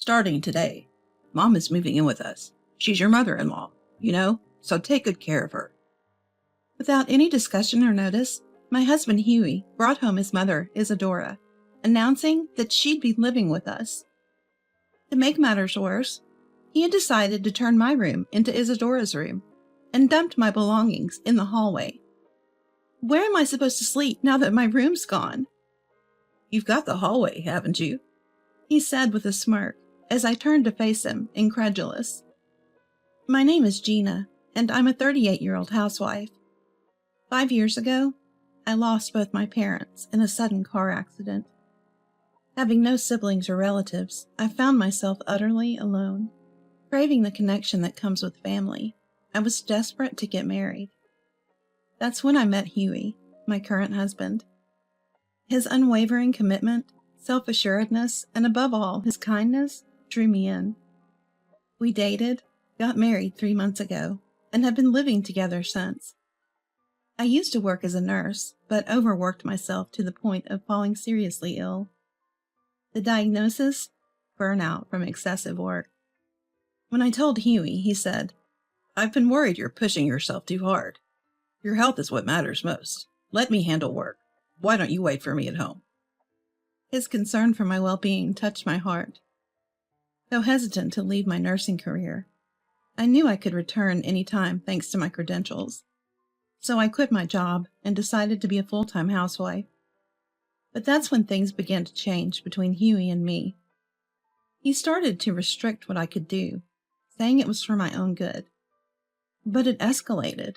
Starting today, Mom is moving in with us. She's your mother-in-law, so take good care of her. Without any discussion or notice, my husband Huey brought home his mother, Isadora, announcing that she'd be living with us. To make matters worse, he had decided to turn my room into Isadora's room and dumped my belongings in the hallway. Where am I supposed to sleep now that my room's gone? You've got the hallway, haven't you? He said with a smirk as I turned to face him, incredulous. My name is Gina, and I'm a 38-year-old housewife. 5 years ago, I lost both my parents in a sudden car accident. Having no siblings or relatives, I found myself utterly alone. Craving the connection that comes with family, I was desperate to get married. That's when I met Huey, my current husband. His unwavering commitment, self-assuredness, and above all, his kindness drew me in. We dated, got married 3 months ago, and have been living together since. I used to work as a nurse, but overworked myself to the point of falling seriously ill. The diagnosis? Burnout from excessive work. When I told Huey, he said, I've been worried you're pushing yourself too hard. Your health is what matters most. Let me handle work. Why don't you wait for me at home? His concern for my well-being touched my heart. Though hesitant to leave my nursing career, I knew I could return any time thanks to my credentials. So I quit my job and decided to be a full-time housewife. But that's when things began to change between Huey and me. He started to restrict what I could do, saying it was for my own good. But it escalated.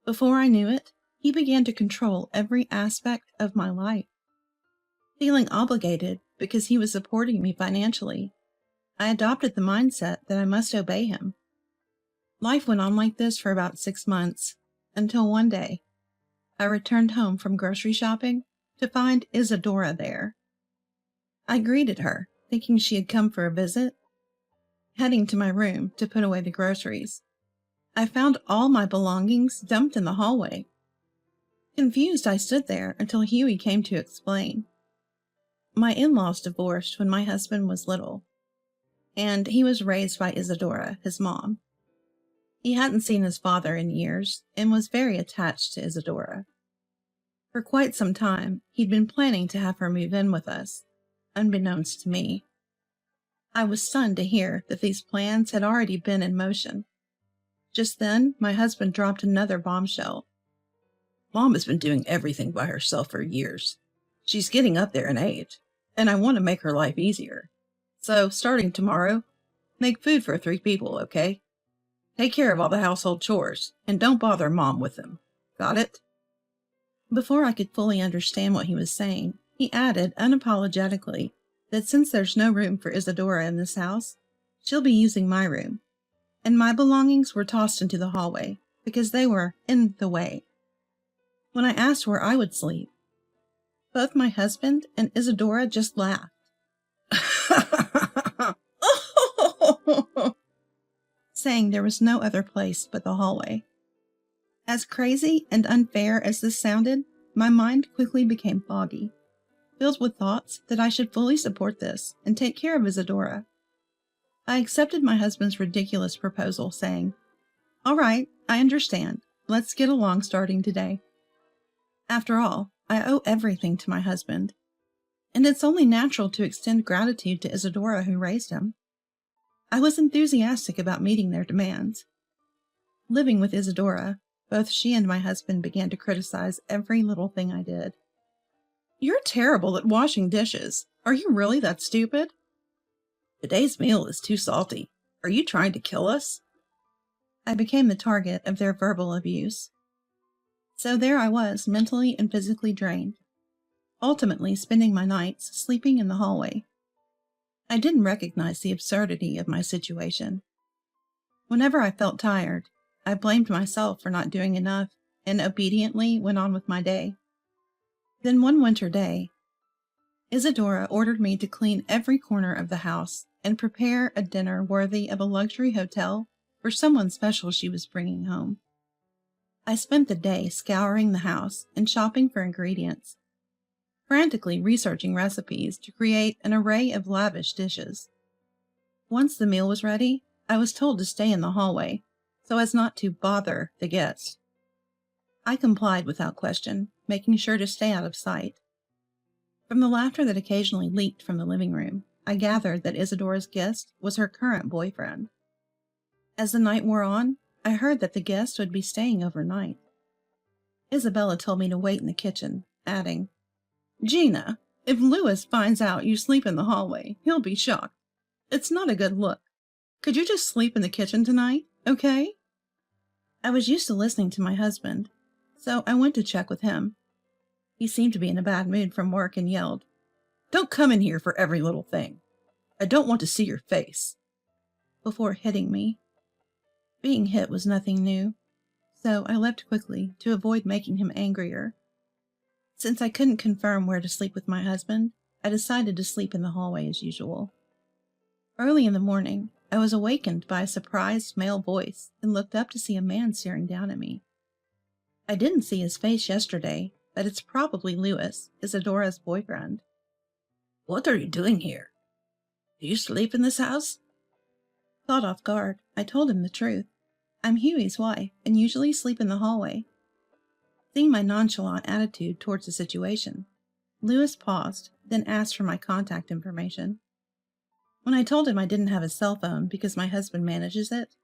Before I knew it, he began to control every aspect of my life. Feeling obligated because he was supporting me financially, I adopted the mindset that I must obey him. Life went on like this for about 6 months, until one day, I returned home from grocery shopping to find Isadora there. I greeted her, thinking she had come for a visit. Heading to my room to put away the groceries, I found all my belongings dumped in the hallway. Confused, I stood there until Huey came to explain. My in-laws divorced when my husband was little, and he was raised by Isadora, his mom. He hadn't seen his father in years and was very attached to Isadora. For quite some time, he'd been planning to have her move in with us, unbeknownst to me. I was stunned to hear that these plans had already been in motion. Just then, my husband dropped another bombshell. Mom has been doing everything by herself for years. She's getting up there in age, and I want to make her life easier. So, starting tomorrow, make food for 3 people, okay? Take care of all the household chores, and don't bother Mom with them. Got it? Before I could fully understand what he was saying, he added unapologetically that since there's no room for Isadora in this house, she'll be using my room, and my belongings were tossed into the hallway because they were in the way. When I asked where I would sleep, both my husband and Isadora just laughed. Saying there was no other place but the hallway. As crazy and unfair as this sounded, my mind quickly became foggy, filled with thoughts that I should fully support this and take care of Isadora. I accepted my husband's ridiculous proposal, saying, All right, I understand. Let's get along starting today. After all, I owe everything to my husband, and it's only natural to extend gratitude to Isadora who raised him. I was enthusiastic about meeting their demands. Living with Isadora, both she and my husband began to criticize every little thing I did. You're terrible at washing dishes. Are you really that stupid? Today's meal is too salty. Are you trying to kill us? I became the target of their verbal abuse. So there I was, mentally and physically drained, ultimately spending my nights sleeping in the hallway. I didn't recognize the absurdity of my situation. Whenever I felt tired, I blamed myself for not doing enough and obediently went on with my day. Then one winter day, Isadora ordered me to clean every corner of the house and prepare a dinner worthy of a luxury hotel for someone special she was bringing home. I spent the day scouring the house and shopping for ingredients, frantically researching recipes to create an array of lavish dishes. Once the meal was ready, I was told to stay in the hallway so as not to bother the guests. I complied without question, making sure to stay out of sight. From the laughter that occasionally leaked from the living room, I gathered that Isadora's guest was her current boyfriend. As the night wore on, I heard that the guest would be staying overnight. Isabella told me to wait in the kitchen, adding, "Gina, if Louis finds out you sleep in the hallway, he'll be shocked. It's not a good look. Could you just sleep in the kitchen tonight, okay?" I was used to listening to my husband, so I went to check with him. He seemed to be in a bad mood from work and yelled, "Don't come in here for every little thing. I don't want to see your face," before hitting me. Being hit was nothing new, so I left quickly to avoid making him angrier. Since I couldn't confirm where to sleep with my husband, I decided to sleep in the hallway as usual. Early in the morning, I was awakened by a surprised male voice and looked up to see a man staring down at me. I didn't see his face yesterday, but it's probably Louis, Isadora's boyfriend. "What are you doing here? Do you sleep in this house?" Caught off guard, I told him the truth. I'm Huey's wife and usually sleep in the hallway. Seeing my nonchalant attitude towards the situation, Louis paused, then asked for my contact information. When I told him I didn't have a cell phone because my husband manages it,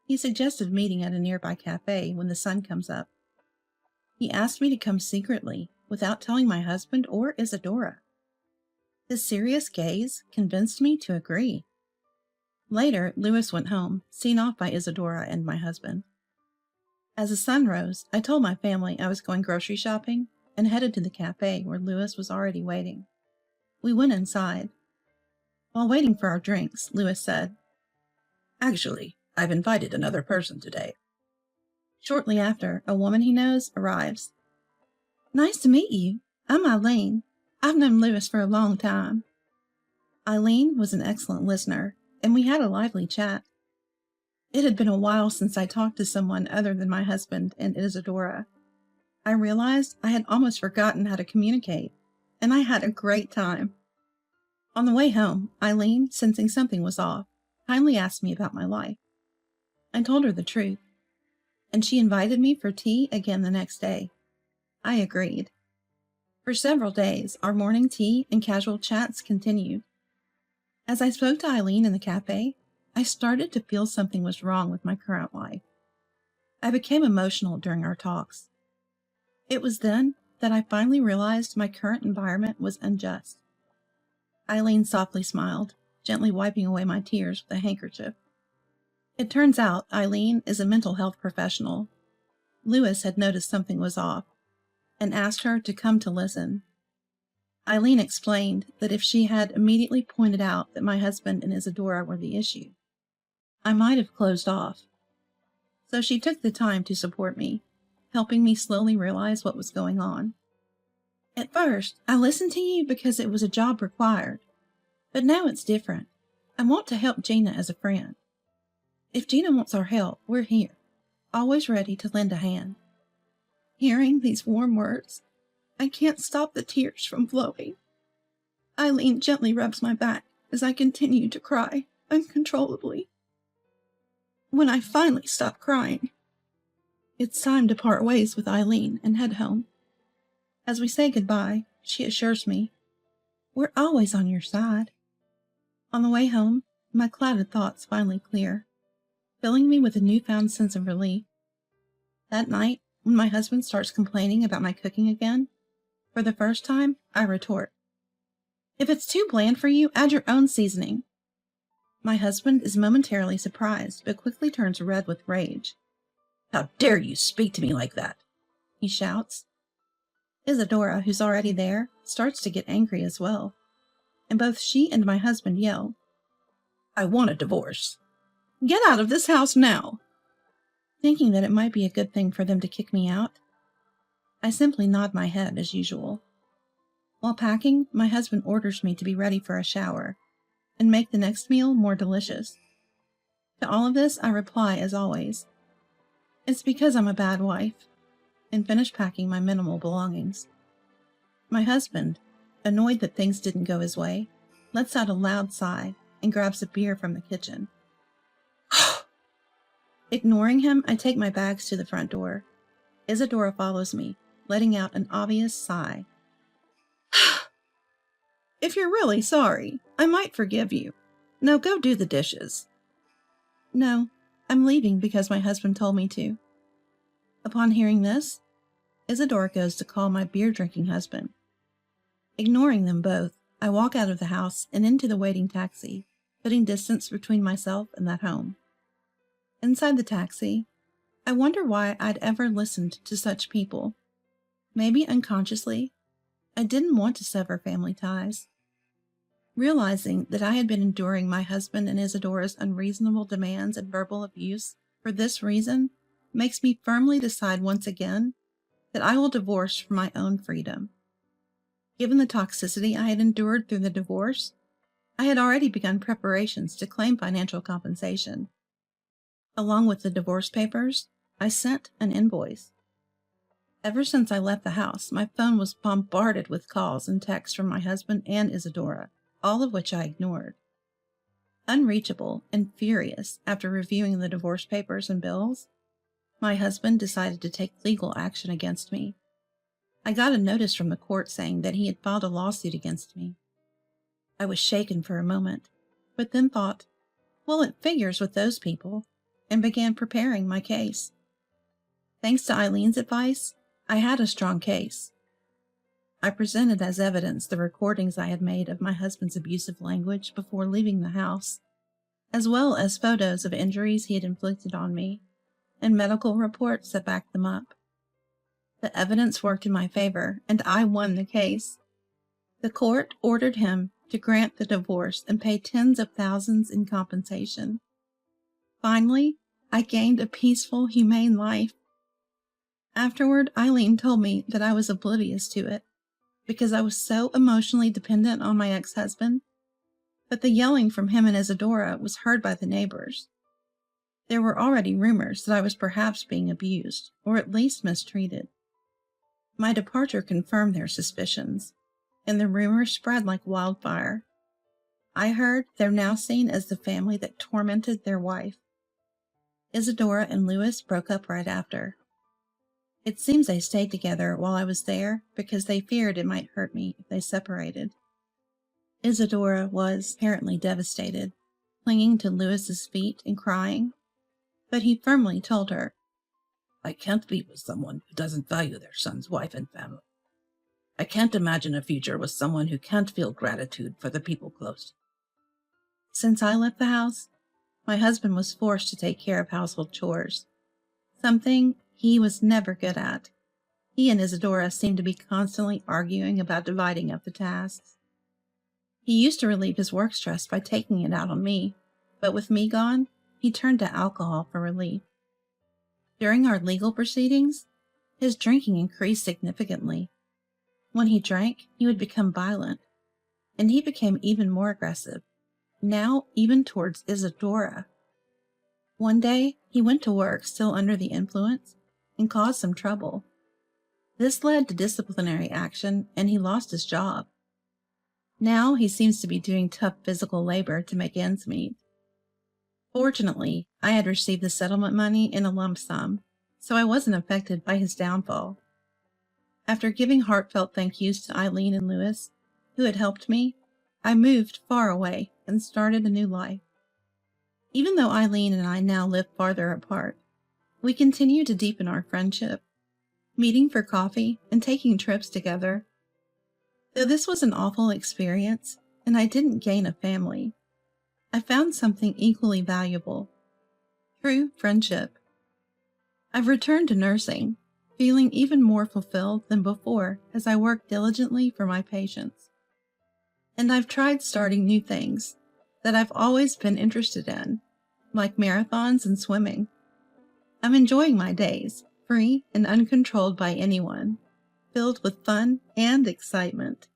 he suggested meeting at a nearby cafe when the sun comes up. He asked me to come secretly, without telling my husband or Isadora. His serious gaze convinced me to agree. Later, Louis went home, seen off by Isadora and my husband. As the sun rose, I told my family I was going grocery shopping and headed to the cafe where Louis was already waiting. We went inside. While waiting for our drinks, Louis said, "Actually, I've invited another person today." Shortly after, a woman he knows arrives. "Nice to meet you. I'm Eileen. I've known Louis for a long time." Eileen was an excellent listener, and we had a lively chat. It had been a while since I talked to someone other than my husband and Isadora. I realized I had almost forgotten how to communicate, and I had a great time. On the way home, Eileen, sensing something was off, kindly asked me about my life. I told her the truth, and she invited me for tea again the next day. I agreed. For several days, our morning tea and casual chats continued. As I spoke to Eileen in the cafe, I started to feel something was wrong with my current life. I became emotional during our talks. It was then that I finally realized my current environment was unjust. Eileen softly smiled, gently wiping away my tears with a handkerchief. It turns out Eileen is a mental health professional. Louis had noticed something was off and asked her to come to listen. Eileen explained that if she had immediately pointed out that my husband and Isadora were the issue, I might have closed off. So she took the time to support me, helping me slowly realize what was going on. "At first, I listened to you because it was a job required, but now it's different. I want to help Gina as a friend. If Gina wants our help, we're here, always ready to lend a hand." Hearing these warm words, I can't stop the tears from flowing. Eileen gently rubs my back as I continue to cry uncontrollably. When I finally stop crying, it's time to part ways with Eileen and head home. As we say goodbye, she assures me, "We're always on your side." On the way home, my clouded thoughts finally clear, filling me with a newfound sense of relief. That night, when my husband starts complaining about my cooking again, for the first time, I retort, "If it's too bland for you, add your own seasoning." My husband is momentarily surprised, but quickly turns red with rage. "How dare you speak to me like that?" he shouts. Isadora, who's already there, starts to get angry as well, and both she and my husband yell, "I want a divorce." "Get out of this house now!" Thinking that it might be a good thing for them to kick me out, I simply nod my head as usual. While packing, my husband orders me to be ready for a shower and make the next meal more delicious. To all of this, I reply as always, "It's because I'm a bad wife," and finish packing my minimal belongings. My husband, annoyed that things didn't go his way, lets out a loud sigh and grabs a beer from the kitchen. Ignoring him, I take my bags to the front door. Isadora follows me, letting out an obvious sigh. If you're really sorry, I might forgive you. Now go do the dishes. No, I'm leaving because my husband told me to. Upon hearing this, Isadora goes to call my beer-drinking husband. Ignoring them both, I walk out of the house and into the waiting taxi, putting distance between myself and that home. Inside the taxi, I wonder why I'd ever listened to such people. Maybe unconsciously, I didn't want to sever family ties. Realizing that I had been enduring my husband and Isadora's unreasonable demands and verbal abuse for this reason makes me firmly decide once again that I will divorce for my own freedom. Given the toxicity I had endured through the divorce, I had already begun preparations to claim financial compensation. Along with the divorce papers, I sent an invoice. Ever since I left the house, my phone was bombarded with calls and texts from my husband and Isadora, all of which I ignored. Unreachable and furious after reviewing the divorce papers and bills, my husband decided to take legal action against me. I got a notice from the court saying that he had filed a lawsuit against me. I was shaken for a moment, but then thought, well, it figures with those people, and began preparing my case. Thanks to Eileen's advice, I had a strong case. I presented as evidence the recordings I had made of my husband's abusive language before leaving the house, as well as photos of injuries he had inflicted on me, and medical reports that backed them up. The evidence worked in my favor, and I won the case. The court ordered him to grant the divorce and pay tens of thousands in compensation. Finally, I gained a peaceful, humane life. Afterward, Eileen told me that I was oblivious to it, because I was so emotionally dependent on my ex-husband, but the yelling from him and Isadora was heard by the neighbors. There were already rumors that I was perhaps being abused, or at least mistreated. My departure confirmed their suspicions, and the rumors spread like wildfire. I heard they're now seen as the family that tormented their wife. Isadora and Louis broke up right after. It seems they stayed together while I was there because they feared it might hurt me if they separated. Isadora was apparently devastated, clinging to Louis's feet and crying, but he firmly told her, I can't be with someone who doesn't value their son's wife and family. I can't imagine a future with someone who can't feel gratitude for the people close. Since I left the house, my husband was forced to take care of household chores, something he was never good at. He and Isadora seemed to be constantly arguing about dividing up the tasks. He used to relieve his work stress by taking it out on me, but with me gone, he turned to alcohol for relief. During our legal proceedings, his drinking increased significantly. When he drank, he would become violent, and he became even more aggressive, now even towards Isadora. One day, he went to work still under the influence and caused some trouble. This led to disciplinary action, and he lost his job. Now he seems to be doing tough physical labor to make ends meet. Fortunately, I had received the settlement money in a lump sum, so I wasn't affected by his downfall. After giving heartfelt thank yous to Eileen and Louis, who had helped me, I moved far away and started a new life. Even though Eileen and I now live farther apart, we continue to deepen our friendship, meeting for coffee and taking trips together. Though this was an awful experience, and I didn't gain a family, I found something equally valuable: true friendship. I've returned to nursing, feeling even more fulfilled than before as I work diligently for my patients. And I've tried starting new things that I've always been interested in, like marathons and swimming. I'm enjoying my days, free and uncontrolled by anyone, filled with fun and excitement.